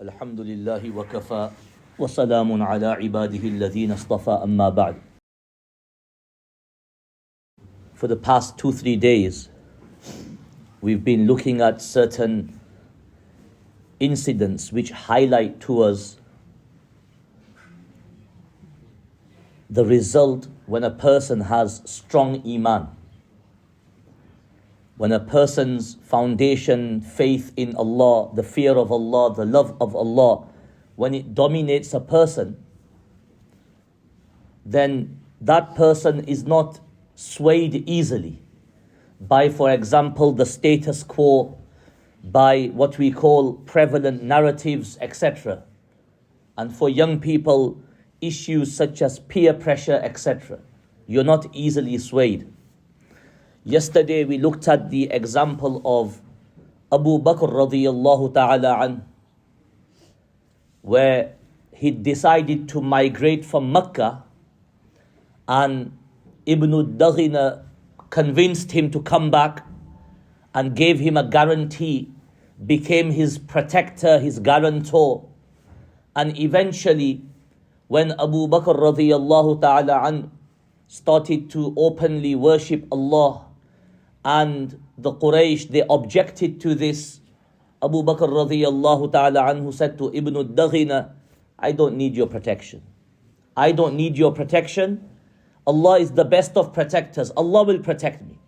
الحمد لله وكفى وسلام على عباده الذين اصطفى أما بعد. For the past 2-3 days, we've been looking at certain incidents which highlight to us the result when a person has strong iman. When a person's foundation, faith in Allah, the fear of Allah, the love of Allah, when it dominates a person, then that person is not swayed easily by, for example, the status quo, by what we call prevalent narratives, etc. And for young people, issues such as peer pressure, etc. You're not easily swayed. Yesterday we looked at the example of Abu Bakr radiyallahu ta'ala an, where he decided to migrate from Mecca, and Ibn al-Daghina convinced him to come back and gave him a guarantee, became his protector, his guarantor. And eventually, when Abu Bakr radiyallahu ta'ala an started to openly worship Allah, and the Quraysh, they objected to this, Abu Bakr radiyallahu ta'ala anhu said to Ibn al-Daghina, I don't need your protection. I don't need your protection. Allah is the best of protectors. Allah will protect me.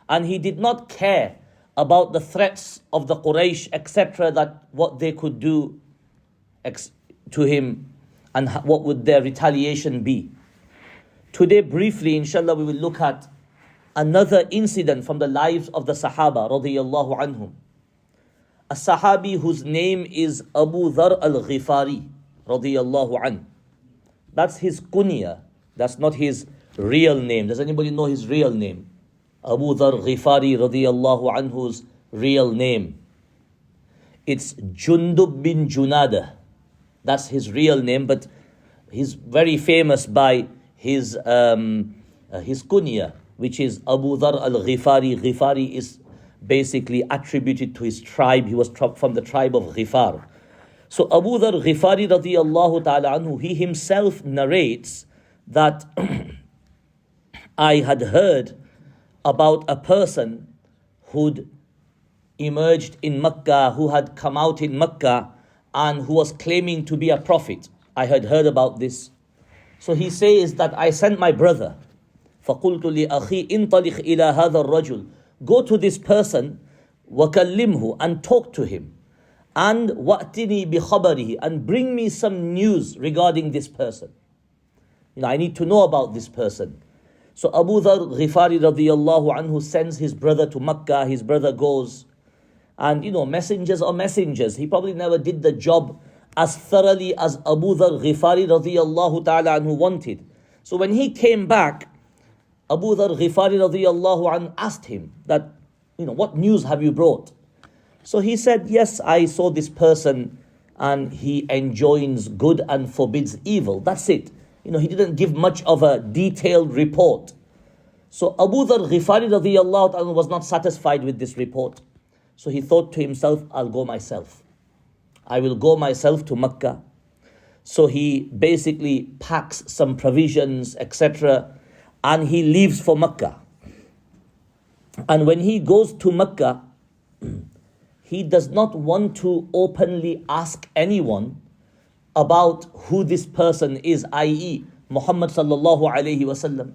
And he did not care about the threats of the Quraysh, etc., that what they could do to him and what would their retaliation be. Today, briefly, inshallah, we will look at another incident from the lives of the Sahaba radiyallahu anhum. A Sahabi whose name is Abu Dhar al-Ghifari radiyallahu anhu. That's his kunya. That's not his real name. Does anybody know his real name? Abu Dhar Ghifari radiyallahu anhu's real name. It's Jundub bin Junada. That's his real name, but he's very famous by his kunya, which is Abu Dhar al-Ghifari. Ghifari is basically attributed to his tribe. He was from the tribe of Ghifar. So Abu Dhar Ghifari radiyallahu ta'ala anhu, he himself narrates that I had heard about a person who'd emerged in Mecca, who had come out in Mecca, and who was claiming to be a prophet. I had heard about this. So he says that I sent my brother, فَقُلْتُ لِأَخِي إِنْطَلِقْ إِلَى هَذَا الرَّجُلِ, go to this person, وَكَلِّمْهُ, and talk to him, and وَأْتِنِي بِخَبَرِهِ, and bring me some news regarding this person. I need to know about this person. So Abu Dhar Ghifari radiyallahu anhu sends his brother to Mecca. His brother goes, and messengers are messengers. He probably never did the job as thoroughly as Abu Dhar Ghifari radiyallahu ta'ala anhu wanted. So when he came back, Abu Dhar Ghifari radiyallahu anhu asked him that, what news have you brought? So he said, yes, I saw this person and he enjoins good and forbids evil. That's it. He didn't give much of a detailed report. So Abu Dhar Ghifari radiyallahu anhu was not satisfied with this report. So he thought to himself, I'll go myself. I will go myself to Mecca. So he basically packs some provisions, etc., and he leaves for Mecca. And when he goes to Mecca, he does not want to openly ask anyone about who this person is, i.e. Muhammad sallallahu alayhi wasallam,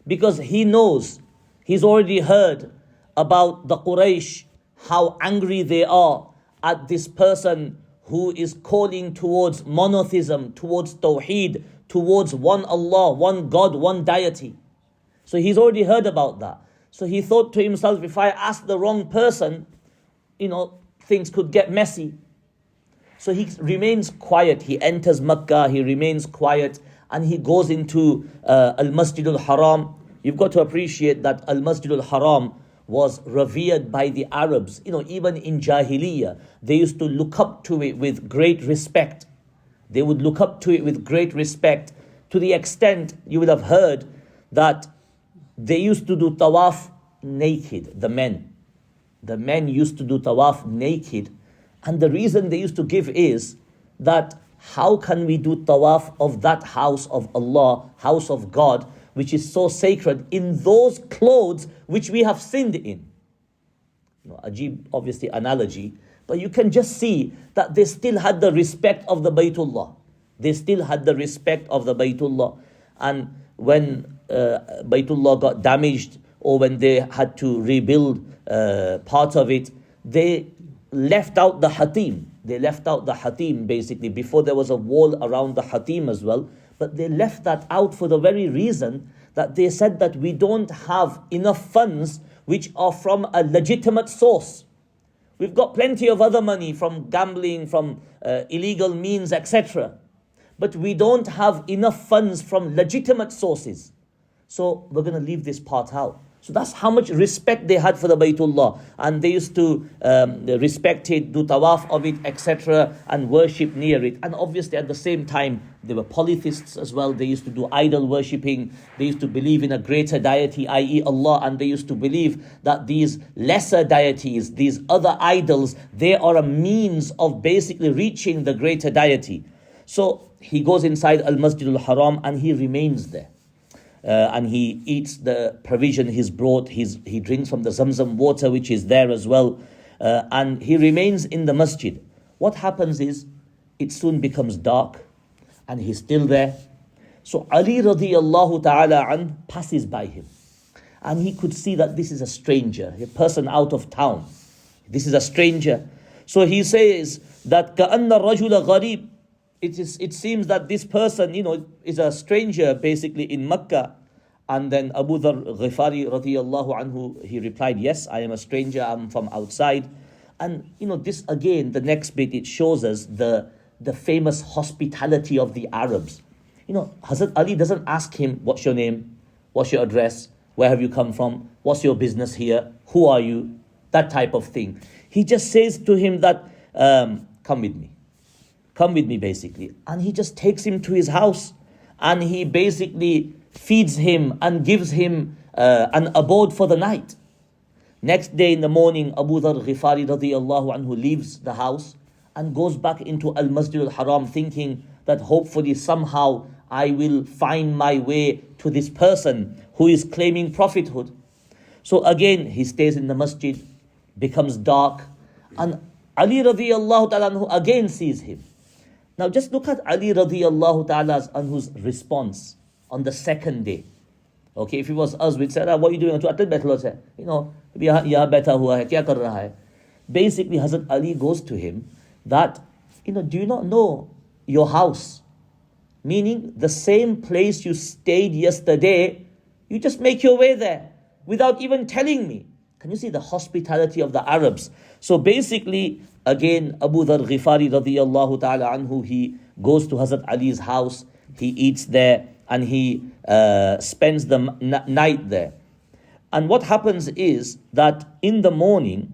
because he knows, he's already heard about the Quraysh, how angry they are at this person who is calling towards monotheism, towards tawheed, towards one Allah, one God, one deity. So he's already heard about that. So he thought to himself, if I ask the wrong person, things could get messy. So he remains quiet. He enters Mecca, he remains quiet, and he goes into Al-Masjid al-Haram. You've got to appreciate that Al-Masjid al-Haram was revered by the Arabs. Even in Jahiliyyah, they used to look up to it with great respect. They would look up to it with great respect, to the extent you would have heard that they used to do tawaf naked, the men. The men used to do tawaf naked, And the reason they used to give is that how can we do tawaf of that house of Allah, house of God, which is so sacred, in those clothes which we have sinned in? Ajib, obviously, analogy, but you can just see that they still had the respect of the Baytullah. They still had the respect of the Baytullah. And when Baytullah got damaged, or when they had to rebuild part of it, they left out the Hatim. They left out the Hatim basically. Before there was a wall around the Hatim as well. But they left that out for the very reason that they said that we don't have enough funds which are from a legitimate source. We've got plenty of other money from gambling, from illegal means, etc. But we don't have enough funds from legitimate sources. So we're going to leave this part out. So that's how much respect they had for the Baytullah. And they used to respect it, do tawaf of it, etc. and worship near it. And obviously at the same time, they were polytheists as well. They used to do idol worshipping. They used to believe in a greater deity, i.e. Allah. And they used to believe that these lesser deities, these other idols, they are a means of basically reaching the greater deity. So he goes inside Al-Masjid al-Haram and he remains there. And he eats the provision he's brought. He drinks from the Zamzam water which is there as well. And he remains in the masjid. What happens is, it soon becomes dark and he's still there. So Ali radiallahu ta'ala an passes by him. And he could see that this is a stranger, a person out of town. This is a stranger. So he says that كَأَنَّ الرَّجُلَ غَرِيبٌ. It seems that this person, is a stranger basically in Mecca. And then Abu Dharr Ghifari radiyallahu anhu, he replied, yes, I am a stranger, I'm from outside. And this again, the next bit, it shows us the famous hospitality of the Arabs. Hazrat Ali doesn't ask him, what's your name? What's your address? Where have you come from? What's your business here? Who are you? That type of thing. He just says to him that, come with me. Come with me, basically. And he just takes him to his house and he basically feeds him and gives him an abode for the night. Next day in the morning, Abu Dharr Ghifari radiyallahu anhu leaves the house and goes back into Al-Masjid al-Haram thinking that hopefully somehow I will find my way to this person who is claiming prophethood. So again, he stays in the masjid, becomes dark, and Ali radiyallahu ta'ala anhu again sees him. Now just look at Ali radiyallahu ta'ala anhu's response on the second day. Okay, if it was us, we'd say, what are you doing? Basically, Hazrat Ali goes to him that, do you not know your house? Meaning the same place you stayed yesterday, you just make your way there without even telling me. Can you see the hospitality of the Arabs? So basically, again, Abu Dharr Ghifari radiyallahu ta'ala anhu, he goes to Hazrat Ali's house, he eats there, and he spends the night there. And what happens is that in the morning,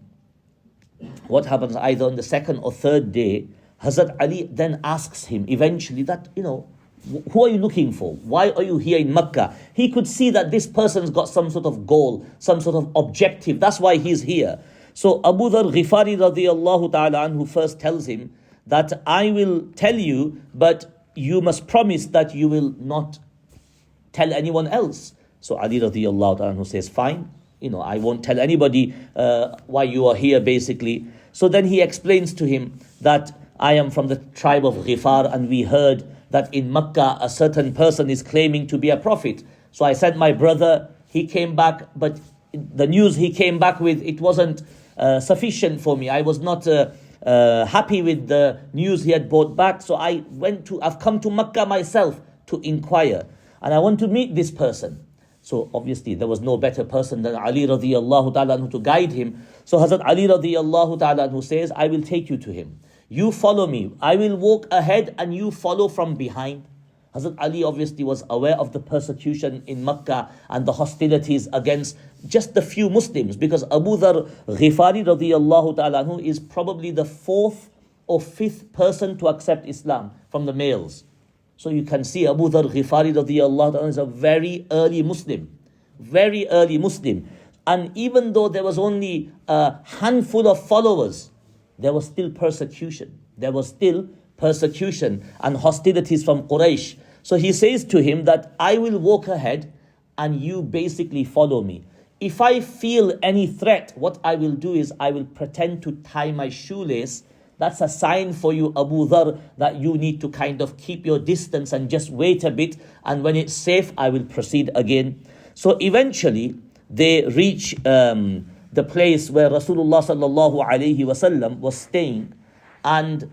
what happens either on the second or third day, Hazrat Ali then asks him eventually that, who are you looking for? Why are you here in Mecca? He could see that this person's got some sort of goal, some sort of objective. That's why he's here. So Abu Dharr Ghifari radiyallahu ta'ala anhu first tells him that I will tell you, but you must promise that you will not tell anyone else. So Ali radiyallahu ta'ala anhu says, fine, I won't tell anybody why you are here basically. So then he explains to him that I am from the tribe of Ghifar and we heard that in Mecca a certain person is claiming to be a prophet. So I sent my brother, he came back, but the news he came back with, it wasn't sufficient for me. I was not happy with the news he had brought back. So I've come to Mecca myself to inquire. And I want to meet this person. So obviously there was no better person than Ali radiyallahu ta'ala anhu to guide him. So Hazrat Ali radiyallahu ta'ala anhu says, I will take you to him. You follow me. I will walk ahead and you follow from behind. Hazrat Ali obviously was aware of the persecution in Mecca and the hostilities against just the few Muslims, because Abu Dharr Ghifari radiyallahu ta'ala anhu is probably the fourth or fifth person to accept Islam from the males. So you can see Abu Dharr Ghifari radiyallahu ta'ala is a very early Muslim. Very early Muslim. And even though there was only a handful of followers, there was still persecution. There was still persecution and hostilities from Quraysh. So he says to him that I will walk ahead and you basically follow me. If I feel any threat, what I will do is I will pretend to tie my shoelace. That's a sign for you, Abu Dhar, that you need to kind of keep your distance and just wait a bit. And when it's safe, I will proceed again. So eventually, they reach the place where Rasulullah sallallahu alaihi wasallam was staying, and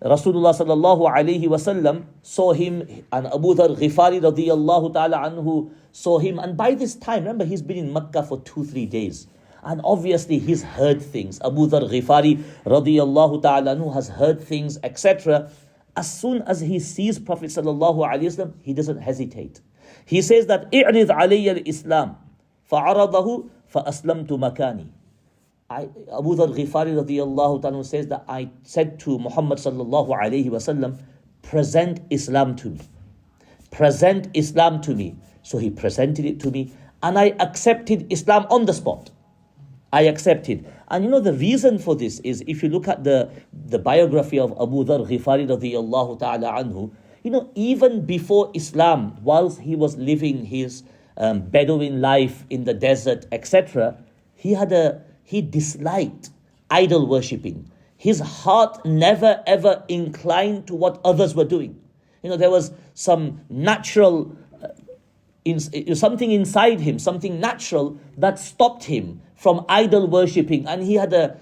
Rasulullah sallallahu alaihi wasallam saw him, and Abu Dhar Ghifari radiyallahu ta'ala anhu saw him. And by this time, remember, he's been in Makkah for 2-3 days. And obviously he's heard things. Abu Dhar Ghifari radiyallahu ta'ala anhu has heard things, etc. As soon as he sees Prophet sallallahu alaihi wasallam, he doesn't hesitate. He says that اعرض علي الإسلام فعرضه فأسلمت مكاني. Abu Dhar Ghifari radiyallahu ta'ala says that I said to Muhammad sallallahu alaihi wasallam, present Islam to me. Present Islam to me. So he presented it to me and I accepted Islam on the spot. I accepted. And you know the reason for this is, if you look at the biography of Abu Dhar Ghifari radiyallahu ta'ala anhu, you know, even before Islam, whilst he was living his Bedouin life in the desert, etc., he disliked idol worshipping. His heart never ever inclined to what others were doing. You know, there was some natural, something inside him, something natural that stopped him from idol worshipping, and he had a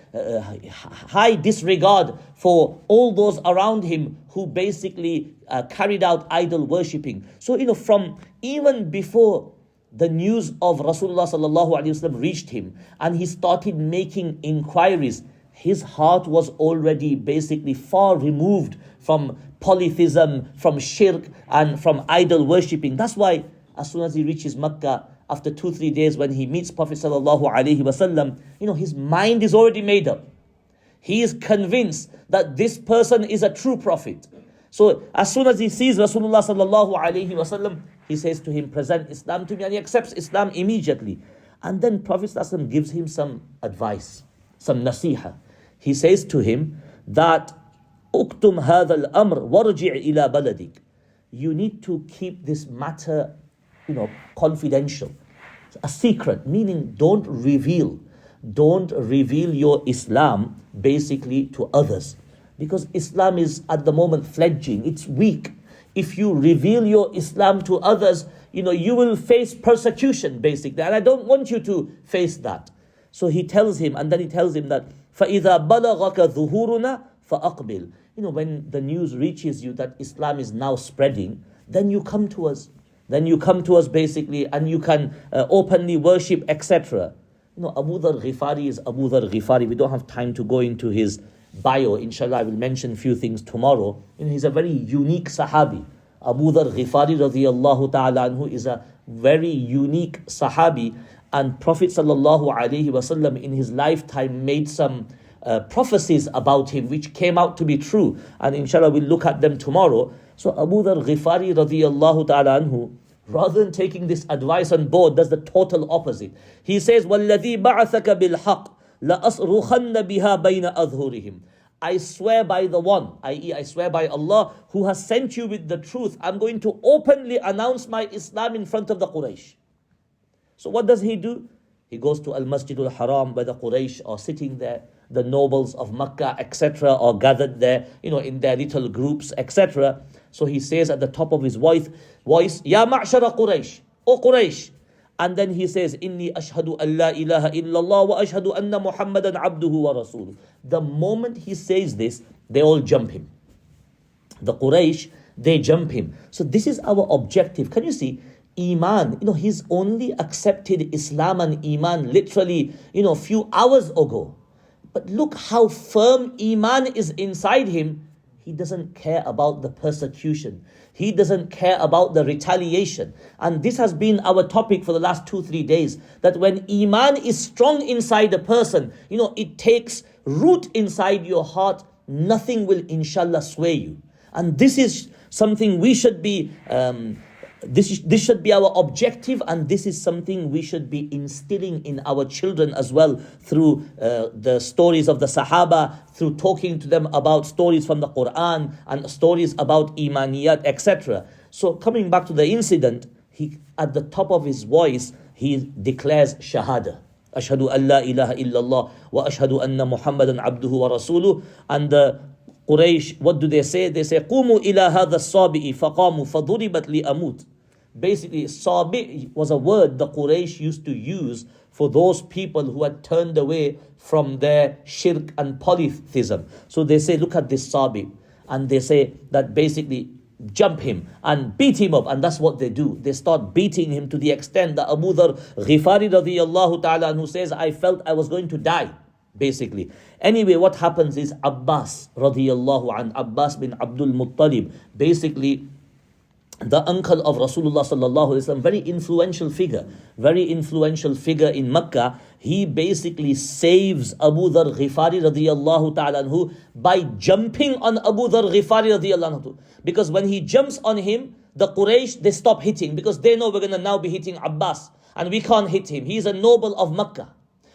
high disregard for all those around him who basically carried out idol worshipping. So, you know, from even before the news of Rasulullah sallallahu alaihi wasallam reached him and he started making inquiries, his heart was already basically far removed from polytheism, from shirk and from idol worshipping. That's why as soon as he reaches Makkah, after 2-3 days, when he meets Prophet sallallahu alaihi wasallam, you know, his mind is already made up. He is convinced that this person is a true prophet. So as soon as he sees Rasulullah sallallahu alaihi wasallam, he says to him, present Islam to me, and he accepts Islam immediately. And then Prophet sallallahu alaihi wasallam gives him some advice, some nasiha. He says to him that "Uktum hadha al-amr warji' ila baladik." You need to keep this matter, you know, confidential, a secret, meaning don't reveal your Islam basically to others, because Islam is at the moment fledgling, it's weak. If you reveal your Islam to others, you know, you will face persecution basically, and I don't want you to face that. So he tells him, and then he tells him that فَإِذَا بَلَغَكَ ظُهُورُنَا فَأَقْبِلْ. You know, when the news reaches you that Islam is now spreading, then you come to us. Then you come to us basically, and you can openly worship, etc. You know, Abu Dhar Ghifari is Abu Dhar Ghifari. We don't have time to go into his bio. Inshallah, I will mention a few things tomorrow. You know, he's a very unique Sahabi. Abu Dhar Ghifari radiyallahu ta'ala anhu is a very unique Sahabi. And Prophet sallallahu alaihi wasallam in his lifetime made some prophecies about him which came out to be true. And inshallah, we'll look at them tomorrow. So Abu Dhar Ghifari radiyallahu ta'ala anhu, rather than taking this advice on board, does the total opposite. He says, وَالَّذِي بَعَثَكَ بِالْحَقِّ لَأَصْرُخَنَّ بِهَا بَيْنَ أَظْهُرِهِمْ. I swear by the one, i.e. I swear by Allah, who has sent you with the truth, I'm going to openly announce my Islam in front of the Quraysh. So what does he do? He goes to Al-Masjid al-Haram, where the Quraysh are sitting there. The nobles of Makkah, etc., are gathered there, you know, in their little groups, etc. So he says at the top of his voice, Ya ma'shara Quraysh, O Quraysh. And then he says, Inni ashhadu an la ilaha illallah wa ashhadu anna Muhammadan abduhu wa rasuluh. The moment he says this, they all jump him. The Quraysh, they jump him. So this is our objective. Can you see? Iman, you know, he's only accepted Islam and Iman literally, you know, a few hours ago. But look how firm Iman is inside him. He doesn't care about the persecution. He doesn't care about the retaliation. And this has been our topic for the last 2-3 days. That when Iman is strong inside a person, you know, it takes root inside your heart. Nothing will inshallah sway you. And this is something we should be this should be our objective, and this is something we should be instilling in our children as well through the stories of the Sahaba, through talking to them about stories from the Quran and stories about Imaniyat, etc. So coming back to the incident, he at the top of his voice, he declares Shahada. Ashhadu an la ilaha illallah wa ashhadu anna Muhammadan abduhu wa rasuluh. And the Quraysh, what do they say? They say, Qumu ila hadha as-sabi'i faqamu faduribat li amut. Basically, sabi' was a word the Quraysh used to use for those people who had turned away from their shirk and polytheism. So they say, look at this sabi'. And they say that basically, jump him and beat him up. And that's what they do. They start beating him to the extent that Abu Dharr Ghifari radiyallahu ta'ala anhu says, I felt I was going to die. Basically. Anyway, what happens is Abbas radiyallahu an, Abbas bin Abdul Muttalib, basically the uncle of Rasulullah sallallahu alaihi wasallam, very influential figure in Mecca. He basically saves Abu Dharr Ghifari radiyallahu ta'ala anhu by jumping on Abu Dharr Ghifari radiyallahu anhu. Because when he jumps on him, the Quraysh, they stop hitting, because they know we're going to now be hitting Abbas and we can't hit him. He's a noble of Mecca.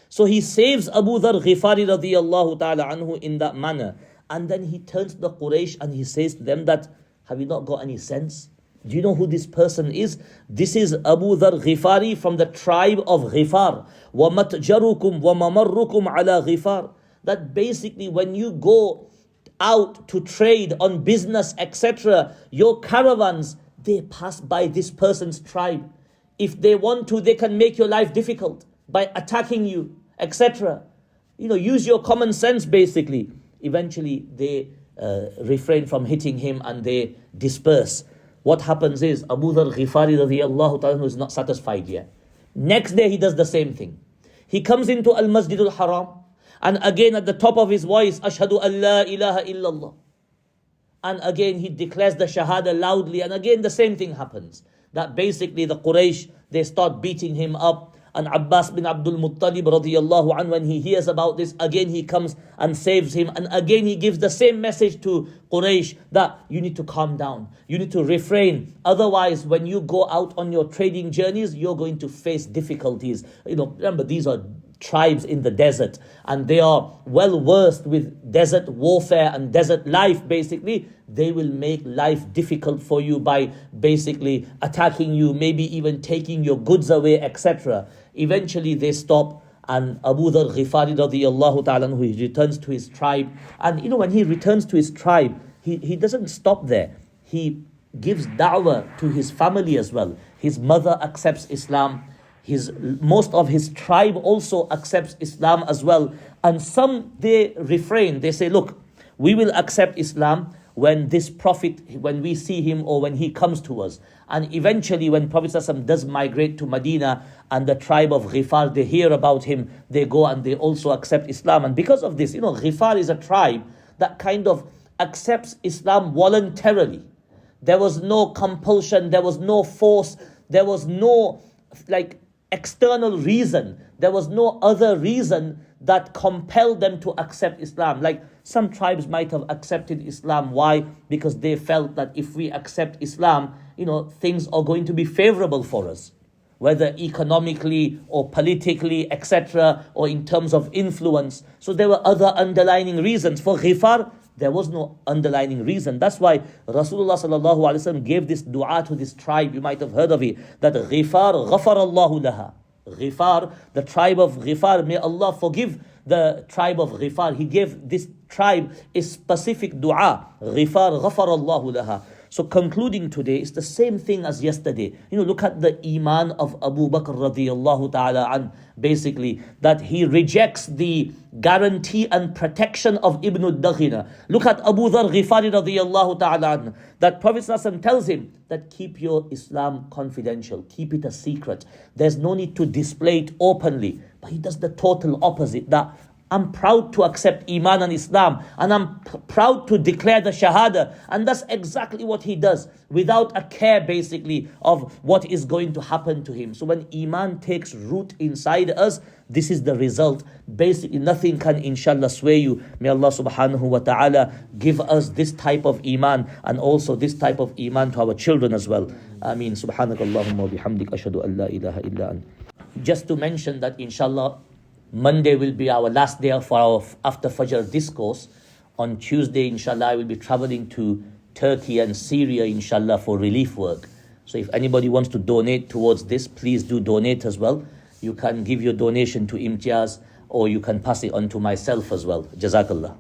So he saves Abu Dharr Ghifari radiyallahu ta'ala anhu in that manner. And then he turns to the Quraysh and he says to them that, have you not got any sense? Do you know who this person is? This is Abu Dharr Ghifari from the tribe of Ghifar. وَمَتْجَرُكُمْ وَمَمَرُّكُمْ عَلَى Ghifar. That basically when you go out to trade on business, etc., your caravans, they pass by this person's tribe. If they want to, they can make your life difficult by attacking you, etc. Use your common sense basically. Eventually they refrain from hitting him and they disperse. What happens is Abu Dharr Ghifari radiyallahu ta'ala is not satisfied yet. Next day he does the same thing. He comes into Al-Masjid al-Haram and again at the top of his voice, Ashhadu an la ilaha illallah. And again he declares the Shahada loudly, and again the same thing happens. That basically the Quraysh, they start beating him up. And Abbas bin Abdul Muttalib radiyallahu anhu, when he hears about this, again he comes and saves him. And again he gives the same message to Quraysh that you need to calm down. You need to refrain. Otherwise, when you go out on your trading journeys, you're going to face difficulties. Remember, these are tribes in the desert, and they are well versed with desert warfare and desert life. Basically, they will make life difficult for you by basically attacking you, maybe even taking your goods away, etc. Eventually they stop, and Abu Dharr Ghifari radiyallahu ta'ala anhu, he returns to his tribe. And when he returns to his tribe, he doesn't stop there. He gives da'wah to his family as well. His mother accepts Islam. Most of his tribe also accepts Islam as well. And some, they refrain. They say, look, we will accept Islam when this Prophet, when we see him or when he comes to us. And eventually when Prophet ﷺ does migrate to Medina and the tribe of Ghifar, they hear about him, they go and they also accept Islam. And because of this, Ghifar is a tribe that kind of accepts Islam voluntarily. There was no compulsion, there was no force, there was no external reason. There was no other reason that compelled them to accept Islam. Like some tribes might have accepted Islam. Why? Because they felt that if we accept Islam, things are going to be favorable for us, whether economically or politically, etc., or in terms of influence. So there were other underlying reasons. For Ghifar, there was no underlying reason. That's why Rasulullah sallallahu alaihi wasallam gave this dua to this tribe. You might have heard of it. That Ghifar, ghafarallahu laha. Ghifar, the tribe of Ghifar, may Allah forgive the tribe of Ghifar. He gave this tribe a specific dua. Ghifar, ghafarallahu laha. So concluding today, it's the same thing as yesterday. Look at the iman of Abu Bakr radiyallahu ta'ala an. Basically, that he rejects the guarantee and protection of Ibn al-Daghina. Look at Abu Dharr Ghifari radiyallahu ta'ala an. That Prophet ﷺ tells him that keep your Islam confidential. Keep it a secret. There's no need to display it openly. But he does the total opposite. That I'm proud to accept Iman and Islam, and I'm proud to declare the Shahada. And that's exactly what he does, without a care basically of what is going to happen to him. So when Iman takes root inside us, this is the result. Basically nothing can inshallah sway you. May Allah subhanahu wa ta'ala give us this type of Iman, and also this type of Iman to our children as well. Ameen. Subhanakallahumma wa bihamdik ashhadu an la ilaha illa ant. Just to mention that inshallah Monday will be our last day for our after Fajr discourse. On Tuesday, inshallah, I will be traveling to Turkey and Syria, inshallah, for relief work. So if anybody wants to donate towards this, please do donate as well. You can give your donation to Imtiaz, or you can pass it on to myself as well. Jazakallah.